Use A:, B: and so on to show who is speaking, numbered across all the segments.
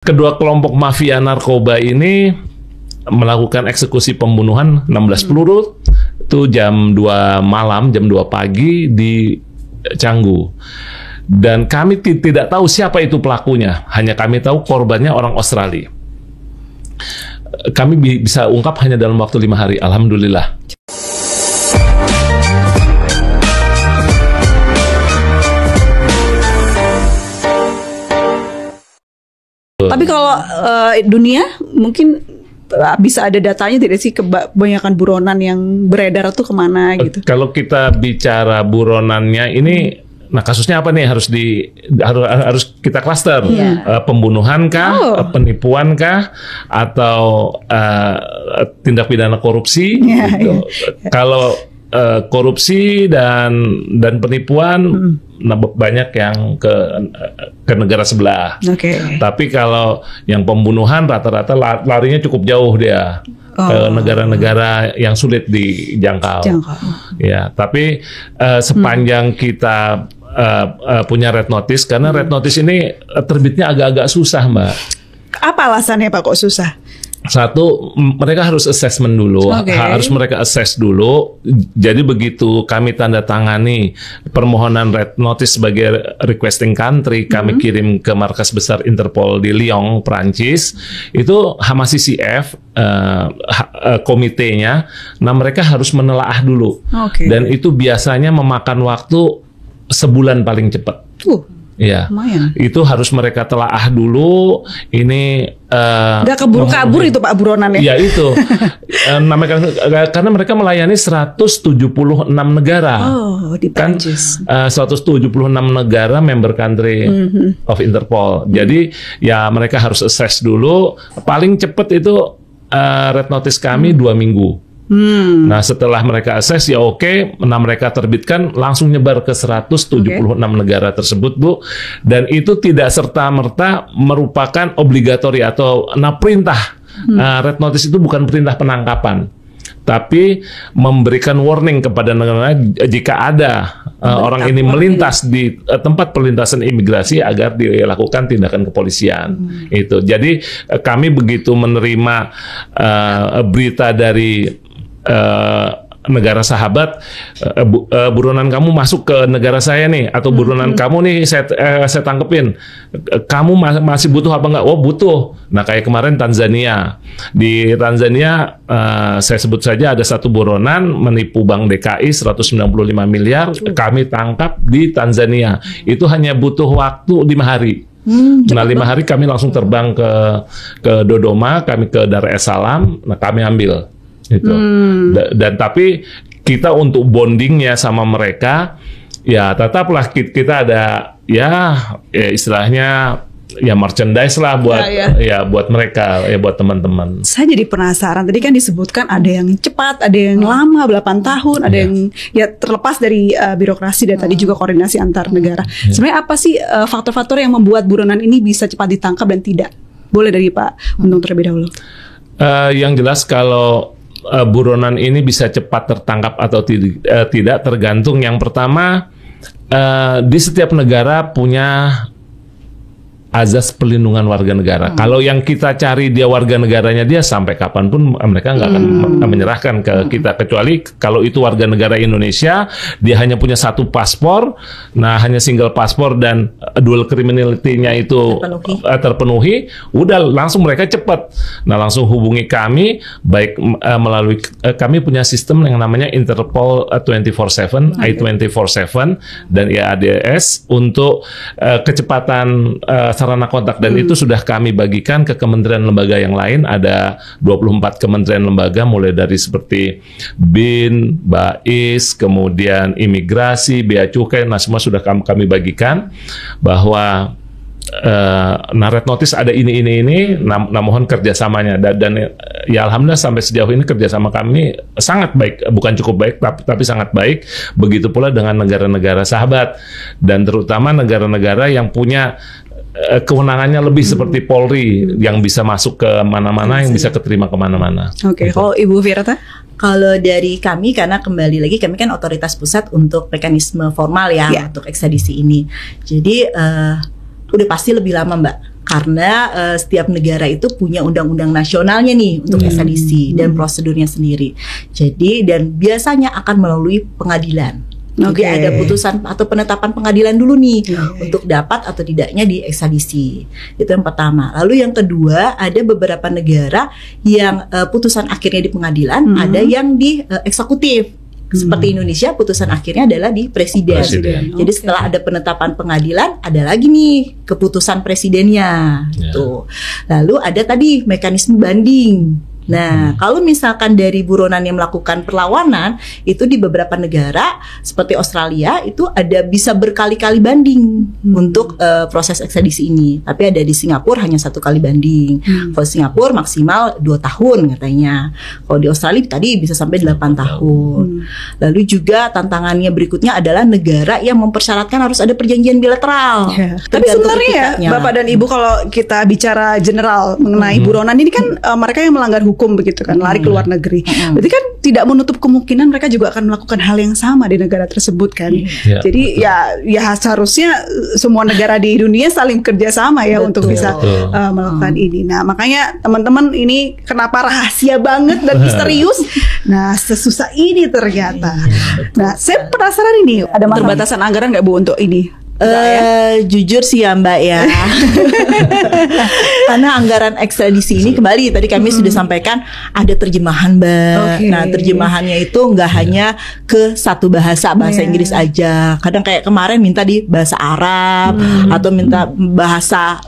A: Kedua kelompok mafia narkoba ini melakukan eksekusi pembunuhan 16 peluru itu jam 2 malam, jam 2 pagi di Canggu. Dan kami tidak tahu siapa itu pelakunya, hanya kami tahu korbannya orang Australia. Kami bisa ungkap hanya dalam waktu 5 hari, alhamdulillah.
B: Tapi kalau dunia mungkin bisa ada datanya tidak sih, kebanyakan buronan yang beredar tuh kemana gitu?
A: Kalau kita bicara buronannya ini, nah kasusnya apa nih harus kita klaster? Pembunuhan kah, penipuan kah, atau tindak pidana korupsi? Gitu. Kalau korupsi dan penipuan, nah, banyak yang ke negara sebelah. Tapi kalau yang pembunuhan rata-rata larinya cukup jauh dia ke negara-negara yang sulit dijangkau. Ya, tapi sepanjang kita punya red notice, karena red notice ini terbitnya agak-agak susah, Mbak.
B: Apa alasannya Pak kok susah?
A: Satu, mereka harus assessment dulu, harus mereka assess dulu. Jadi begitu kami tanda tangani permohonan red notice sebagai requesting country, kami kirim ke markas besar Interpol di Lyon, Prancis. Itu masih CF komitenya. Nah, mereka harus menelaah dulu. Dan itu biasanya memakan waktu sebulan paling cepat. Ya, itu harus mereka telaah dulu. Ini
B: nggak keburu-kabur itu Pak buronan ya?
A: Iya itu. Karena mereka melayani 176 negara.
B: Di Prancis.
A: Kan 176 negara member country of Interpol. Jadi ya mereka harus assess dulu. Paling cepat itu red notice kami 2 minggu. Nah, setelah mereka assess ya nah mereka terbitkan, langsung nyebar ke 176 negara tersebut, Bu. Dan itu tidak serta-merta merupakan obligatori atau perintah. Red notice itu bukan perintah penangkapan, tapi memberikan warning kepada negara jika ada orang ini melintas di tempat perlintasan imigrasi agar dilakukan tindakan kepolisian. Itu. Jadi kami begitu menerima berita dari negara sahabat, buronan kamu masuk ke negara saya nih, atau buronan kamu nih saya tangkepin, kamu masih butuh apa enggak? Oh butuh. Nah kayak kemarin Tanzania, di Tanzania saya sebut saja ada satu buronan menipu Bank DKI 195 miliar, kami tangkap di Tanzania. Itu hanya butuh waktu 5 hari. Nah 5 hari kami langsung terbang ke Dodoma, kami ke Dar es Salaam, nah kami ambil. Itu. Dan tapi kita untuk bondingnya sama mereka, ya tetaplah kita ada ya istilahnya ya merchandise lah buat buat mereka, ya buat teman-teman. Saya
B: jadi penasaran, tadi kan disebutkan ada yang cepat, ada yang lama 8 tahun, ada yang ya terlepas dari birokrasi dan tadi juga koordinasi antar negara. Sebenarnya apa sih faktor-faktor yang membuat buronan ini bisa cepat ditangkap dan tidak? Boleh dari Pak Untung terlebih dahulu.
A: Yang jelas kalau buronan ini bisa cepat tertangkap atau tidak tergantung, yang pertama di setiap negara punya azas perlindungan warga negara. Kalau yang kita cari dia warga negaranya dia, sampai kapanpun mereka nggak akan menyerahkan ke kita, kecuali kalau itu warga negara Indonesia, dia hanya punya 1 paspor, nah hanya single paspor dan dual criminality-nya itu terpenuhi, udah langsung mereka cepat. Nah langsung hubungi kami, baik melalui kami punya sistem yang namanya Interpol 24/7, I24/7 dan IADS untuk kecepatan sarana kontak, dan itu sudah kami bagikan ke kementerian lembaga yang lain. Ada 24 kementerian lembaga, mulai dari seperti BIN, BAIS, kemudian imigrasi, bea cukai, nah semua sudah kami bagikan bahwa nah red notice ada ini, nah mohon kerjasamanya, dan ya alhamdulillah sampai sejauh ini kerjasama kami sangat baik, bukan cukup baik tapi sangat baik. Begitu pula dengan negara-negara sahabat, dan terutama negara-negara yang punya kewenangannya lebih seperti Polri, yang bisa masuk ke mana-mana, yang bisa keterima kemana-mana.
B: Kalau Ibu Virata?
C: Kalau dari kami, karena kembali lagi kami kan otoritas pusat untuk mekanisme formal ya untuk ekstradisi ini. Jadi udah pasti lebih lama Mbak. karena setiap negara itu punya undang-undang nasionalnya nih untuk ekstradisi dan prosedurnya sendiri. Jadi dan biasanya akan melalui pengadilan. Jadi ada putusan atau penetapan pengadilan dulu nih untuk dapat atau tidaknya diekstradisi. Itu yang pertama. Lalu yang kedua, ada beberapa negara yang putusan akhirnya di pengadilan, ada yang di eksekutif. Seperti Indonesia, putusan akhirnya adalah di presiden. Jadi setelah ada penetapan pengadilan, ada lagi nih keputusan presidennya. Gitu. Lalu ada tadi mekanisme banding. Nah, kalau misalkan dari buronan yang melakukan perlawanan, itu di beberapa negara seperti Australia itu ada bisa berkali-kali banding untuk proses ekstradisi ini. Tapi ada di Singapura hanya 1 kali banding. Kalau Singapura maksimal 2 tahun katanya. Kalau di Australia tadi bisa sampai 8 tahun. Lalu juga tantangannya berikutnya adalah negara yang mempersyaratkan harus ada perjanjian bilateral.
B: Tapi sebenarnya ya, Bapak dan Ibu, kalau kita bicara general mengenai buronan ini kan mereka yang melanggar hukum begitu kan, lari ke luar negeri. Berarti kan tidak menutup kemungkinan mereka juga akan melakukan hal yang sama di negara tersebut kan. Jadi ya seharusnya semua negara di dunia saling bekerja sama ya untuk bisa melakukan ini. Nah, makanya teman-teman, ini kenapa rahasia banget dan misterius. Nah, sesusah ini ternyata. Nah, saya penasaran ini, ada keterbatasan anggaran nggak Bu untuk ini?
C: Jujur sih ya Mbak ya. Karena anggaran ekstradisi ini kembali tadi kami sudah sampaikan ada terjemahan Mbak. Nah, terjemahannya itu nggak hanya ke satu bahasa Inggris aja. Kadang kayak kemarin minta di bahasa Arab atau minta bahasa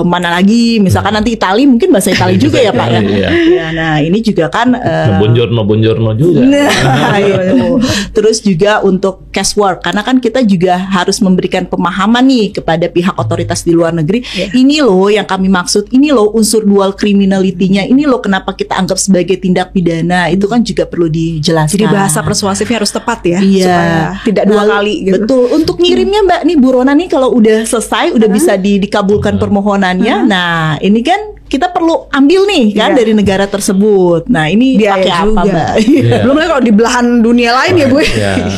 C: mana lagi, misalkan nanti Itali, mungkin bahasa Itali juga ya Pak ya. Ya, nah ini juga kan
A: Buongiorno juga.
C: Nah, itu. Terus juga untuk casework, karena kan kita juga harus memberikan pemahaman nih kepada pihak otoritas di luar negeri. Ini loh yang kami maksud, ini loh unsur dual criminality-nya, ini loh kenapa kita anggap sebagai tindak pidana. Itu kan juga perlu dijelaskan.
B: Jadi bahasa persuasifnya harus tepat ya,
C: supaya
B: tidak dua kali gitu.
C: Betul. Untuk ngirimnya Mbak nih buronan nih kalau udah selesai, udah bisa dikabulkan permohonannya. Nah, ini kan kita perlu ambil nih kan dari negara tersebut. Nah, ini pakai apa Mbak?
B: Belum lagi kalau di belahan dunia lain ya Bu.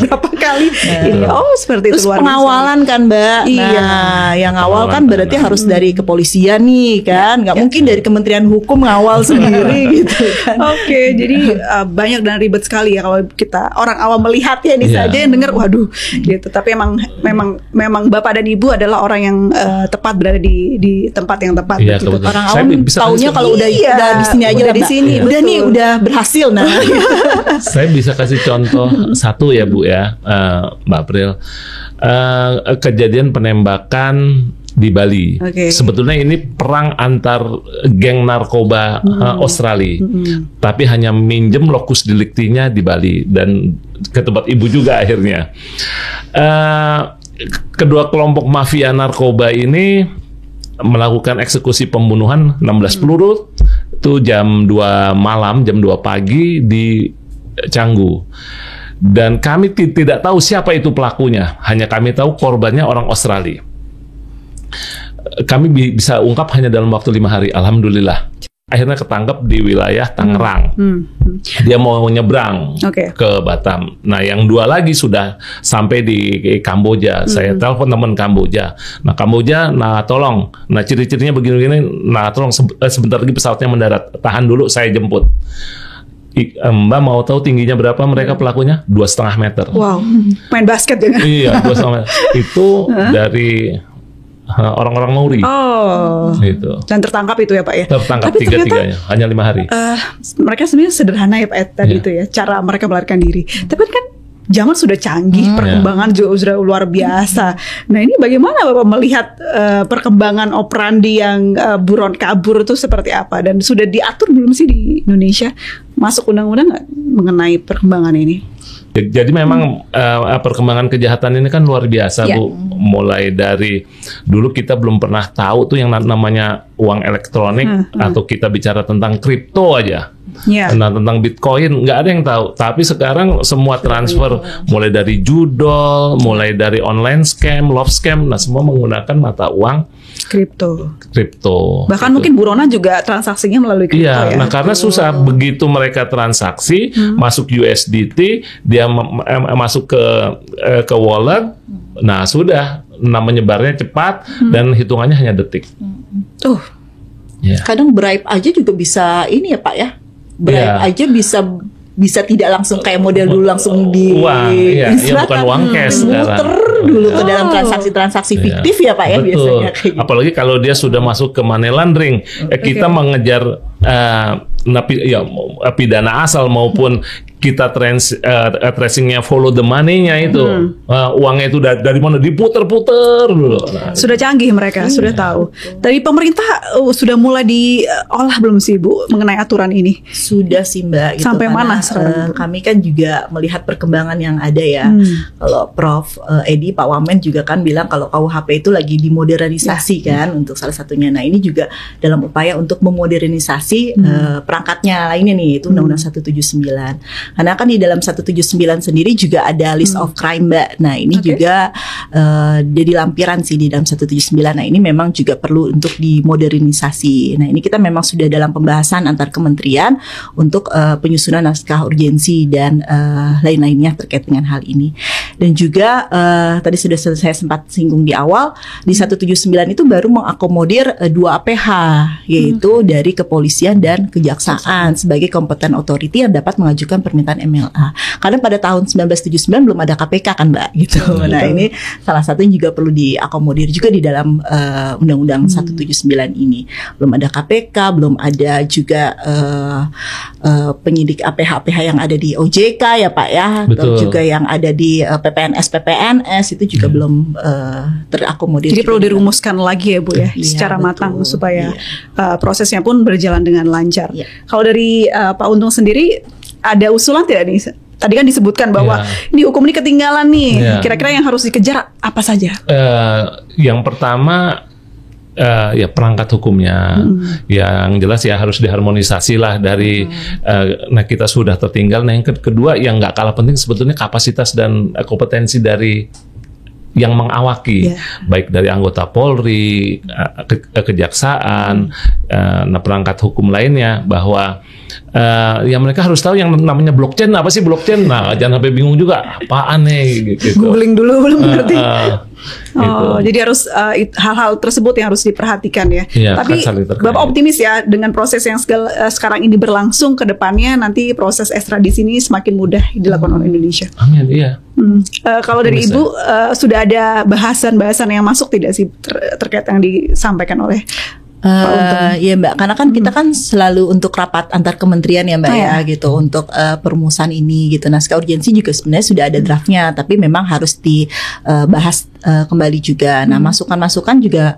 B: Berapa kali ini seperti itu.
C: Terus pengawalan kan Mbak. Nah, yang awal kan berarti harus dari kepolisian nih kan. Nggak mungkin dari Kementerian Hukum ngawal sendiri gitu kan.
B: Jadi banyak dan ribet sekali ya kalau kita orang awam melihat ya ini saja yang dengar waduh gitu. Tapi memang Bapak dan Ibu adalah orang yang tepat berada di tempat yang tepat gitu.
C: Orang awam taunya kalau udah di sini aja
B: di sini.
C: Udah nih udah berhasil. Nah,
A: saya bisa kasih contoh satu ya Bu ya, Mbak April. Kejadian penembakan di Bali. Sebetulnya ini perang antar geng narkoba Australia. Tapi hanya minjem lokus deliktinya di Bali dan ke tempat Ibu juga akhirnya. Kedua kelompok mafia narkoba ini melakukan eksekusi pembunuhan 16 peluru itu jam 2 malam, jam 2 pagi di Canggu. Dan kami tidak tahu siapa itu pelakunya, hanya kami tahu korbannya orang Australia. Kami bisa ungkap hanya dalam waktu 5 hari, alhamdulillah. Akhirnya ketangkep di wilayah Tangerang. Dia mau nyebrang ke Batam. Nah, yang 2 lagi sudah sampai di Kamboja. Saya telepon teman Kamboja. Nah, Kamboja, tolong. Nah, ciri-cirinya begini-begini. Nah, tolong sebentar lagi pesawatnya mendarat. Tahan dulu, saya jemput. Mbak mau tahu tingginya berapa mereka pelakunya? 2,5 meter.
B: Wow, main basket juga.
A: Iya, 2,5 meter. Itu dari orang-orang Maori. Gitu. Dan
B: tertangkap itu ya Pak ya?
A: Tertangkap tiga-tiganya, hanya 5 hari.
B: Mereka sebenarnya sederhana ya Pak tadi itu ya, cara mereka melarikan diri. Tapi kan zaman sudah canggih, perkembangan juga sudah luar biasa. Nah, ini bagaimana Bapak melihat perkembangan operandi yang buron kabur itu seperti apa? Dan sudah diatur belum sih di Indonesia? Masuk undang-undang nggak mengenai perkembangan ini?
A: Jadi memang perkembangan kejahatan ini kan luar biasa Bu. Mulai dari dulu kita belum pernah tahu tuh yang namanya uang elektronik atau kita bicara tentang kripto aja. Nah, tentang Bitcoin nggak ada yang tahu. Tapi sekarang semua transfer mulai dari judol, mulai dari online scam, love scam, nah semua menggunakan mata uang
B: kripto.
A: gitu.
B: Bahkan mungkin buronan juga transaksinya melalui kripto ya.
A: Nah karena susah begitu mereka transaksi masuk USDT, dia masuk ke wallet, nah sudah menyebarnya cepat dan hitungannya hanya detik. Ya.
C: Kadang bribe aja juga bisa ini ya Pak ya. Bribe aja bisa tidak langsung kayak model dulu langsung di
A: uang, ya bukan uang cash
C: muter dulu ke dalam transaksi-transaksi fiktif ya Pak ya.
A: Betul.
C: Biasanya kayak gitu.
A: Apalagi kalau dia sudah masuk ke money laundering, kita mengejar pidana asal maupun kita tracingnya follow the money-nya itu. Uangnya itu dari mana diputer-puter dulu.
B: Sudah canggih mereka, sudah tahu. Dari pemerintah sudah mulai diolah belum sih Bu mengenai aturan ini?
C: Sudah sih Mbak. Gitu,
B: sampai mana
C: sekarang? Kami kan juga melihat perkembangan yang ada ya. Kalau Prof Edi, Pak Wamen juga kan bilang kalau KUHP itu lagi dimodernisasi kan untuk salah satunya. Nah ini juga dalam upaya untuk memodernisasi perangkatnya lainnya nih, itu Undang-Undang 179. Karena kan di dalam 179 sendiri juga ada list of crime Mbak. Nah ini juga jadi lampiran sih di dalam 179. Nah ini memang juga perlu untuk dimodernisasi. Nah ini kita memang sudah dalam pembahasan antar kementerian untuk penyusunan naskah urgensi dan lain-lainnya terkait dengan hal ini. Dan juga tadi sudah saya sempat singgung di awal, di 179 itu baru mengakomodir 2 APH, yaitu dari kepolisian dan kejaksaan sebagai kompeten authority yang dapat mengajukan permintaan MLA. Karena pada tahun 1979 belum ada KPK kan Mbak gitu. Nah ini salah satunya juga perlu diakomodir juga di dalam Undang-Undang 179 ini. Belum ada KPK, belum ada juga penyidik APH-APH yang ada di OJK ya Pak ya. Atau juga yang ada di PPNS itu juga belum terakomodir.
B: Jadi perlu dirumuskan lagi ya Bu ya, secara matang supaya prosesnya pun berjalan dengan lancar. Kalau dari Pak Untung sendiri ada usulan tidak nih? Tadi kan disebutkan bahwa ini hukum ini ketinggalan nih. Kira-kira yang harus dikejar apa saja?
A: Yang pertama ya perangkat hukumnya, yang jelas ya harus diharmonisasi lah dari. Nah kita sudah tertinggal. Nah yang kedua yang nggak kalah penting sebetulnya kapasitas dan kompetensi dari yang mengawaki, baik dari anggota Polri, kejaksaan, nah perangkat hukum lainnya, bahwa ya mereka harus tahu yang namanya blockchain apa sih blockchain. Nah jangan sampai bingung juga apaan nih gitu.
B: Googling dulu belum ngerti.
A: Gitu.
B: Jadi harus hal-hal tersebut yang harus diperhatikan ya. Tapi
A: kan
B: Bapak optimis ya dengan proses yang sekarang ini berlangsung ke depannya, nanti proses ekstradisi ini semakin mudah dilakukan oleh Indonesia.
A: Amin, iya.
B: Kalau dari Ibu sudah ada bahasan-bahasan yang masuk tidak sih terkait yang disampaikan oleh
C: ya Mbak, karena kan kita kan selalu untuk rapat antar kementerian ya Mbak ya gitu untuk perumusan ini gitu. Naskah urgensi juga sebenarnya sudah ada draftnya, tapi memang harus dibahas kembali juga. Nah masukan-masukan juga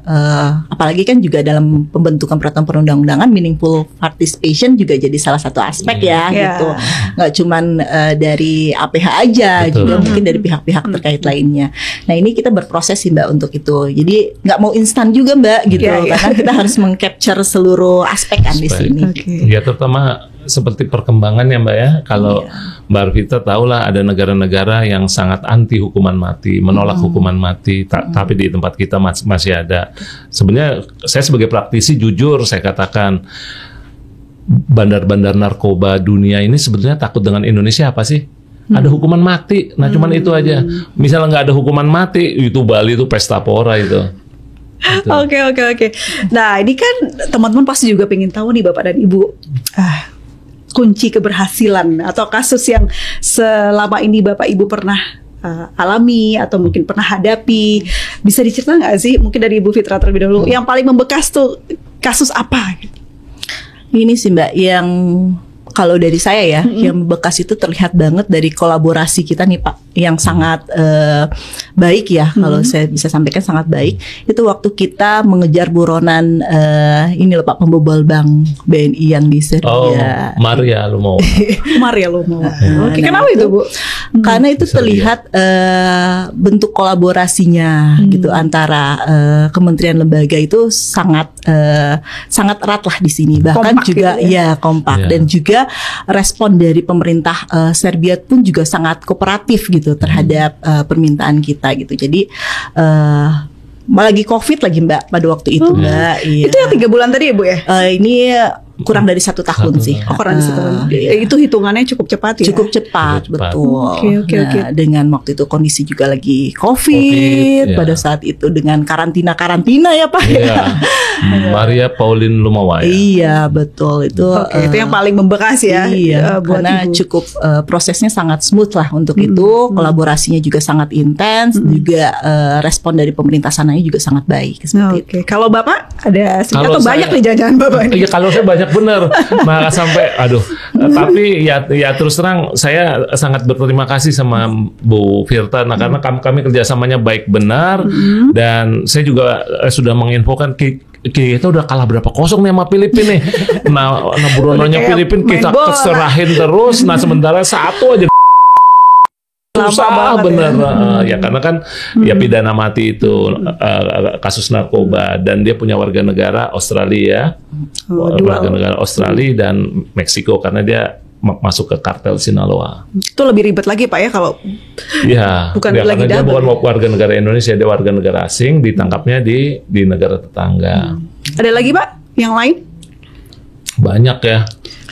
C: apalagi kan juga dalam pembentukan peraturan perundang-undangan meaningful participation juga jadi salah satu aspek gitu. Nggak cuman dari APH aja, juga mungkin dari pihak-pihak terkait lainnya. Nah ini kita berproses sih Mbak untuk itu. Jadi nggak mau instan juga Mbak gitu, karena kita harus meng-capture seluruh aspek kan di sini.
A: Ya terutama seperti perkembangan ya Mbak ya. Kalau Mbak Arvita tahulah ada negara-negara yang sangat anti hukuman mati, menolak hukuman mati, tapi di tempat kita masih ada. Sebenarnya saya sebagai praktisi jujur saya katakan bandar-bandar narkoba dunia ini sebetulnya takut dengan Indonesia apa sih? Ada hukuman mati. Nah cuman itu aja. Misalnya nggak ada hukuman mati, itu Bali itu pesta pora itu.
B: Oke. Nah ini kan teman-teman pasti juga pengen tahu nih Bapak dan Ibu kunci keberhasilan atau kasus yang selama ini Bapak Ibu pernah alami atau mungkin pernah hadapi. Bisa dicerita nggak sih mungkin dari Ibu Fitra terlebih dahulu yang paling membekas tuh kasus apa?
C: Ini sih Mbak yang kalau dari saya ya, yang membekas itu terlihat banget dari kolaborasi kita nih Pak, yang sangat baik ya, kalau saya bisa sampaikan sangat baik. Itu waktu kita mengejar buronan ini loh Pak, pembobol bank BNI yang di Serbia.
A: Maria Lumowa.
B: Maria Lumowa. Oke, kenapa itu Bu?
C: Karena itu terlihat bentuk kolaborasinya gitu antara kementerian lembaga itu sangat erat lah di sini. Bahkan kompak juga gitu ya kompak dan juga respon dari pemerintah Serbia pun juga sangat kooperatif gitu terhadap permintaan kita gitu. Jadi lagi COVID lagi Mbak pada waktu itu Mbak.
B: Itu yang 3 bulan tadi ya Bu ya?
C: Ini kurang dari 1 tahun sih.
B: Kurang dari 1 tahun. Itu hitungannya cukup cepat ya?
C: Cukup cepat, betul.
B: Oke.
C: Dengan waktu itu kondisi juga lagi COVID pada saat itu dengan karantina ya Pak.
A: Iya. Maria Pauline Lumawaya.
C: Iya, betul. Itu
B: itu yang paling membekas ya.
C: Iya,
B: buat
C: karena
B: Ibu.
C: cukup prosesnya sangat smooth lah untuk itu. Kolaborasinya juga sangat intens, juga respon dari pemerintah sananya juga sangat baik seperti itu.
B: Oke, kalau Bapak ada
A: Kalau
B: atau banyak nih jangan Bapak ini?
A: Iya, kalau saya banyak bener. Maka sampai tapi ya terus terang saya sangat berterima kasih sama Bu Firta karena kami kerjasamanya baik benar dan saya juga sudah menginfokan kita udah kalah berapa kosong nih sama Filipina nih. Nah burononya Filipina kita keserahin terus. Nah sementara satu aja susah bener ya karena kan ya pidana mati itu kasus narkoba dan dia punya warga negara Australia, warga negara Australia dan Meksiko karena dia masuk ke kartel Sinaloa.
B: Itu lebih ribet lagi Pak ya kalau bukan
A: ya,
B: lagi
A: karena dia bukan warga negara Indonesia, dia warga negara asing, ditangkapnya di negara tetangga.
B: Ada lagi Pak yang lain?
A: Banyak ya.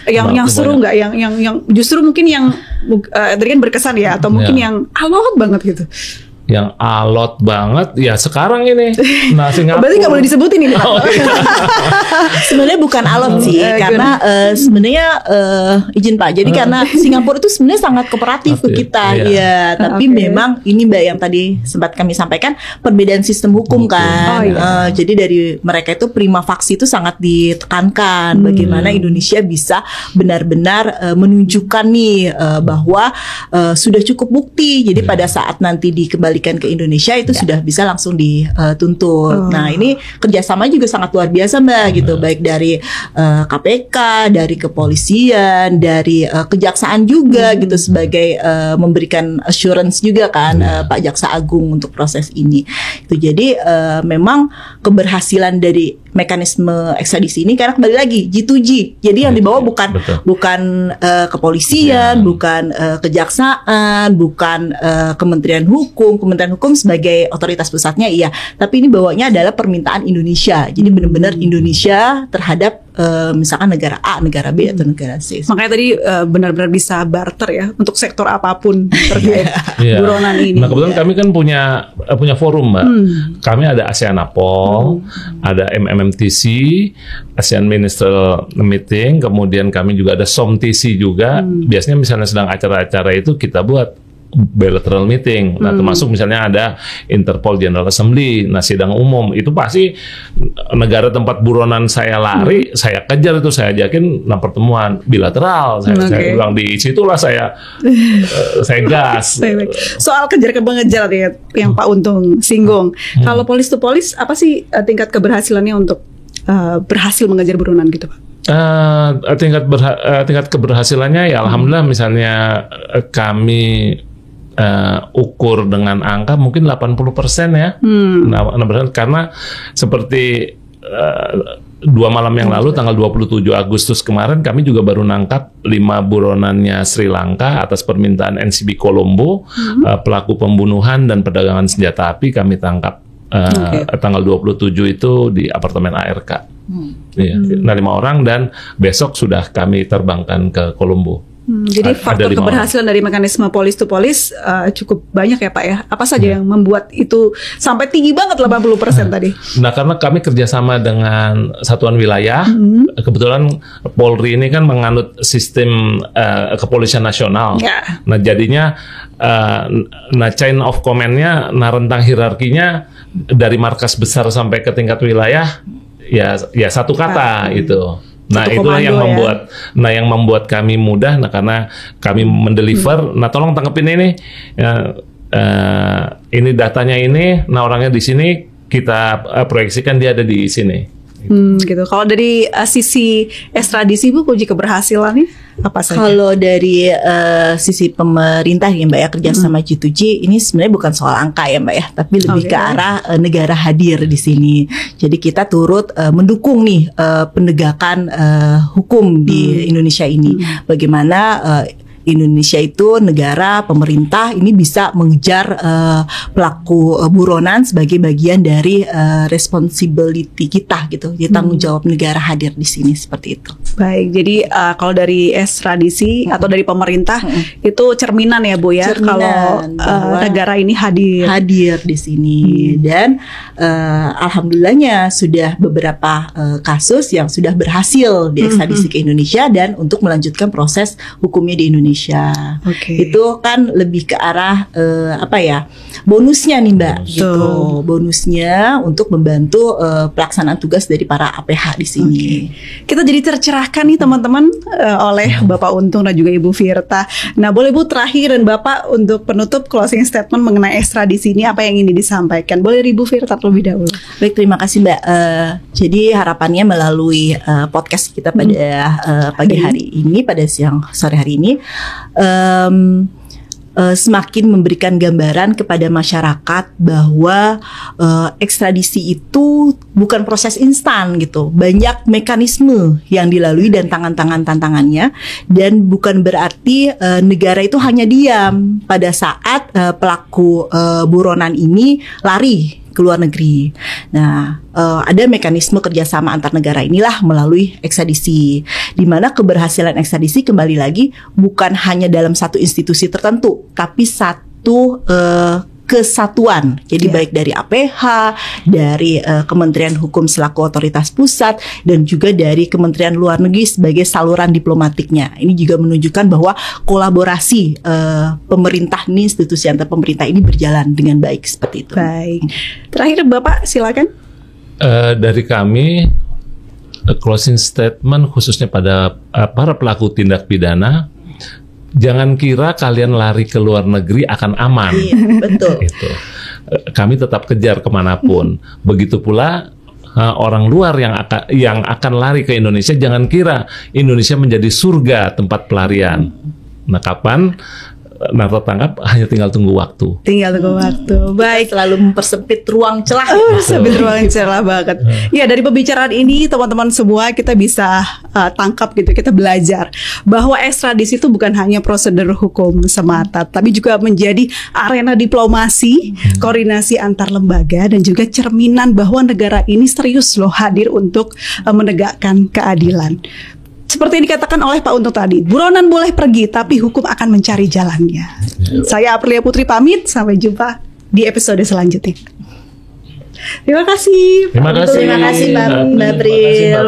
B: Yang seru nggak? Yang justru mungkin yang tadi kan berkesan ya atau mungkin yang alot banget gitu.
A: Yang alot banget ya sekarang ini. Nah, Singapura.
B: Berarti nggak boleh disebutin ini.
C: Sebenarnya bukan alot sih, karena sebenarnya izin Pak. Jadi karena Singapura itu sebenarnya sangat kooperatif ke kita, ya. Tapi memang ini Mbak yang tadi sempat kami sampaikan perbedaan sistem hukum kan. Jadi dari mereka itu prima facie itu sangat ditekankan. Bagaimana Indonesia bisa benar-benar menunjukkan nih bahwa sudah cukup bukti. Jadi pada saat nanti dikembalikan ke Indonesia itu sudah bisa langsung dituntut. Nah ini kerjasama juga sangat luar biasa Mbak gitu, baik dari KPK, dari kepolisian, dari kejaksaan juga gitu sebagai memberikan assurance juga kan Pak Jaksa Agung untuk proses ini. Itu jadi memang keberhasilan dari mekanisme ekstradisi ini karena kembali lagi G2G. Jadi yang dibawa bukan kepolisian, bukan kejaksaan, bukan Kementerian Hukum sebagai otoritas pusatnya iya, tapi ini bawanya adalah permintaan Indonesia. Jadi benar-benar Indonesia terhadap misalkan negara A, negara B atau negara C.
B: Makanya tadi benar-benar bisa barter ya untuk sektor apapun terkait buronan ini.
A: Nah kebetulan kami kan punya forum Mbak. Kami ada ASEAN-APOL, ada MMTC, ASEAN Ministerial Meeting, kemudian kami juga ada SOMTC juga. Biasanya misalnya sedang acara-acara itu kita buat bilateral meeting. Nah, termasuk misalnya ada Interpol General Assembly, nah sidang umum itu pasti negara tempat buronan saya lari, saya kejar itu, saya ajakin pertemuan bilateral. Saya bilang di situlah saya gas.
B: Soal kejar-mengejar ya, yang Pak Untung singgung. Kalau police to police apa sih tingkat keberhasilannya untuk berhasil mengejar buronan gitu Pak?
A: Tingkat keberhasilannya ya alhamdulillah misalnya kami ukur dengan angka mungkin 80% ya. Karena seperti 2 malam yang lalu tanggal 27 Agustus kemarin kami juga baru nangkap 5 buronannya Sri Lanka atas permintaan NCB Colombo, pelaku pembunuhan dan perdagangan senjata api kami tangkap tanggal 27 itu di apartemen ARK. Nah 5 orang dan besok sudah kami terbangkan ke Colombo.
B: Jadi faktor keberhasilan dari mekanisme police to police cukup banyak ya Pak ya. Apa saja yang membuat itu sampai tinggi banget 80% tadi?
A: Nah karena kami kerjasama dengan satuan wilayah, kebetulan Polri ini kan menganut sistem kepolisian nasional. Nah jadinya chain of command-nya, rentang hierarkinya dari markas besar sampai ke tingkat wilayah ya satu kata itu. Nah itulah yang membuat, yang membuat kami mudah. Nah karena kami mendeliver. Nah tolong tangkepin ini, ini datanya ini. Nah orangnya di sini kita proyeksikan dia ada di sini.
B: Gitu. Kalau dari sisi ekstradisi Bu, kunci keberhasilannya apa saja?
C: Kalau dari sisi pemerintah ya Mbak ya, kerjasama G2G ini sebenarnya bukan soal angka ya Mbak ya, tapi lebih ke arah negara hadir di sini. Jadi kita turut mendukung nih penegakan hukum di Indonesia ini. Bagaimana Indonesia itu negara, pemerintah ini bisa mengejar pelaku buronan sebagai bagian dari responsibility kita gitu. Jadi tanggung jawab negara hadir di sini seperti itu.
B: Baik, jadi kalau dari ekstradisi atau dari pemerintah itu cerminan ya Bu ya, kalau negara ini hadir
C: di sini dan alhamdulillahnya sudah beberapa kasus yang sudah berhasil diekstradisi ke Indonesia dan untuk melanjutkan proses hukumnya di Indonesia. Itu kan lebih ke arah bonusnya nih Mbak, gitu. Bonusnya untuk membantu pelaksanaan tugas dari para APH di sini.
B: Kita jadi tercerahkan nih teman-teman oleh Bapak Untung dan juga Ibu Firta. Nah, boleh Bu terakhir dan Bapak untuk penutup closing statement mengenai ekstradisi ini apa yang ingin disampaikan? Boleh dari Ibu Firta terlebih dahulu.
C: Baik, terima kasih Mbak. Jadi harapannya melalui podcast kita pada pagi hari ini, pada sore hari ini, semakin memberikan gambaran kepada masyarakat bahwa ekstradisi itu bukan proses instan gitu. Banyak mekanisme yang dilalui dan tantangannya, dan bukan berarti negara itu hanya diam pada saat pelaku buronan ini lari ke luar negeri. Nah, ada mekanisme kerjasama antar negara inilah melalui ekstradisi, di mana keberhasilan ekstradisi kembali lagi bukan hanya dalam satu institusi tertentu, tapi satu kesatuan. Jadi baik dari APH, dari Kementerian Hukum selaku otoritas pusat, dan juga dari Kementerian Luar Negeri sebagai saluran diplomatiknya. Ini juga menunjukkan bahwa kolaborasi pemerintah ini, institusi antar pemerintah ini berjalan dengan baik seperti itu.
B: Baik. Terakhir Bapak silakan.
A: Dari kami closing statement khususnya pada para pelaku tindak pidana, jangan kira kalian lari ke luar negeri akan aman.
C: Iya, betul.
A: Gitu. Kami tetap kejar kemanapun. Begitu pula orang luar yang akan lari ke Indonesia, jangan kira Indonesia menjadi surga tempat pelarian. Nah, kapan tertangkap hanya tinggal tunggu waktu.
B: Baik,
C: selalu mempersempit ruang celah.
B: Sempit ruang celah banget. Ya, dari pembicaraan ini teman-teman semua kita bisa tangkap gitu, kita belajar bahwa ekstradisi itu bukan hanya prosedur hukum semata, tapi juga menjadi arena diplomasi, koordinasi antar lembaga, dan juga cerminan bahwa negara ini serius loh hadir untuk menegakkan keadilan. Seperti yang dikatakan oleh Pak Untung tadi, buronan boleh pergi, tapi hukum akan mencari jalannya. Saya Aprilia Putri pamit, sampai jumpa di episode selanjutnya. Terima kasih.
A: Terima kasih
C: Mbak April.